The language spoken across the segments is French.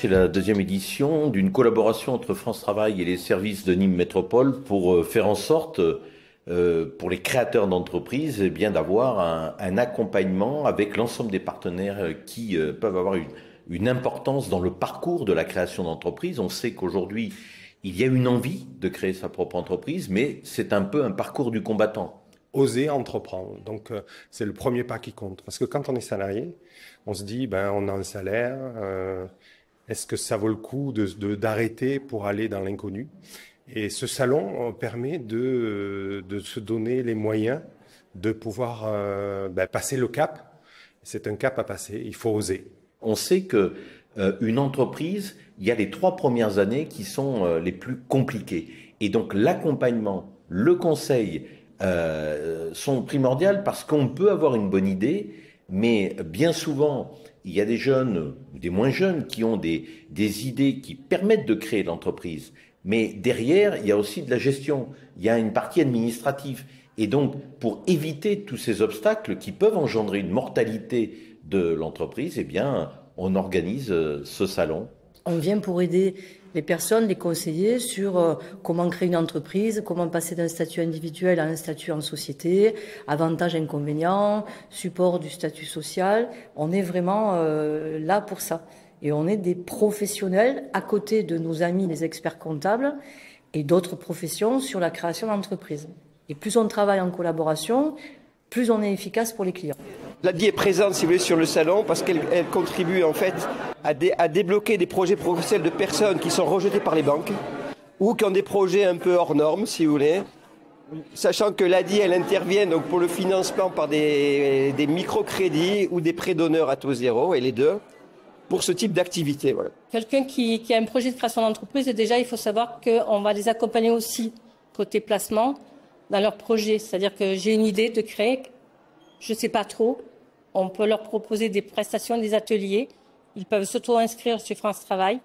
C'est la deuxième édition d'une collaboration entre France Travail et les services de Nîmes Métropole pour faire en sorte, pour les créateurs d'entreprises, eh bien d'avoir un accompagnement avec l'ensemble des partenaires qui peuvent avoir une importance dans le parcours de la création d'entreprise. On sait qu'aujourd'hui, il y a une envie de créer sa propre entreprise, mais c'est un peu un parcours du combattant. Oser entreprendre. Donc, c'est le premier pas qui compte. Parce que quand on est salarié, on se dit, ben, on a un salaire, est-ce que ça vaut le coup d'arrêter pour aller dans l'inconnu? Et ce salon permet de se donner les moyens de pouvoir passer le cap. C'est un cap à passer, il faut oser. On sait que une entreprise, il y a les 3 premières années qui sont les plus compliquées. Et donc l'accompagnement, le conseil sont primordiales parce qu'on peut avoir une bonne idée, mais bien souvent, il y a des jeunes, des moins jeunes, qui ont des idées qui permettent de créer l'entreprise. Mais derrière, il y a aussi de la gestion, il y a une partie administrative. Et donc, pour éviter tous ces obstacles qui peuvent engendrer une mortalité de l'entreprise, eh bien, on organise ce salon. On vient pour aider les personnes, les conseiller sur comment créer une entreprise, comment passer d'un statut individuel à un statut en société, avantages, inconvénients, support du statut social. On est vraiment là pour ça. Et on est des professionnels à côté de nos amis les experts comptables et d'autres professions sur la création d'entreprises. Et plus on travaille en collaboration, plus on est efficace pour les clients. L'ADI est présente, si vous voulez, sur le salon parce qu'elle contribue en fait à débloquer des projets professionnels de personnes qui sont rejetées par les banques ou qui ont des projets un peu hors normes, si vous voulez. Sachant que l'ADI, elle intervient donc pour le financement par des microcrédits ou des prêts d'honneur à taux zéro, et les deux, pour ce type d'activité. Voilà. Quelqu'un qui a un projet de création d'entreprise, déjà, il faut savoir qu'on va les accompagner aussi côté placement dans leur projet. C'est-à-dire que j'ai une idée de créer, je ne sais pas trop, on peut leur proposer des prestations, des ateliers. Ils peuvent s'auto-inscrire sur France Travail,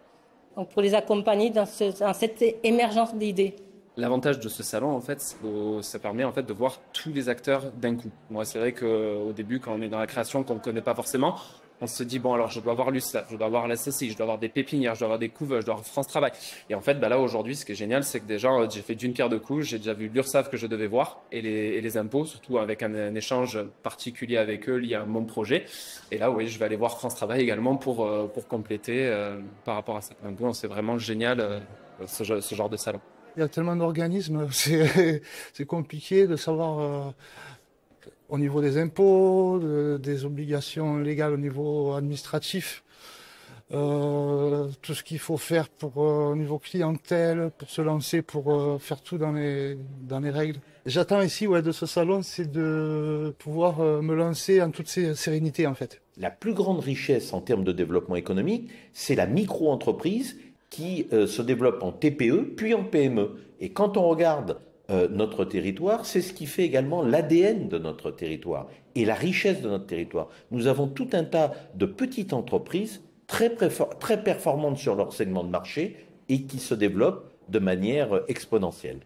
donc pour les accompagner dans cette émergence d'idées. L'avantage de ce salon, en fait, ça permet en fait de voir tous les acteurs d'un coup. Moi, c'est vrai qu'au début, quand on est dans la création, qu'on ne connaît pas forcément, on se dit, bon, alors je dois avoir l'USSAF, je dois avoir la CCI, je dois avoir des pépinières, je dois avoir des couves, je dois avoir France Travail. Et en fait, là, aujourd'hui, ce qui est génial, c'est que déjà, j'ai fait d'une pierre deux coups. J'ai déjà vu l'URSSAF que je devais voir et les impôts, surtout avec un échange particulier avec eux lié à mon projet. Et là, oui, je vais aller voir France Travail également pour compléter par rapport à ça. Donc, c'est vraiment génial ce genre de salon. Il y a tellement d'organismes, c'est compliqué de savoir au niveau des impôts, des obligations légales au niveau administratif, tout ce qu'il faut faire pour au niveau clientèle, pour se lancer, pour faire tout dans les règles. J'attends ici de ce salon, c'est de pouvoir me lancer en toute sérénité en fait. La plus grande richesse en termes de développement économique, c'est la micro-entreprise qui se développe en TPE puis en PME. Et quand on regarde notre territoire, c'est ce qui fait également l'ADN de notre territoire et la richesse de notre territoire. Nous avons tout un tas de petites entreprises très performantes sur leur segment de marché et qui se développent de manière exponentielle.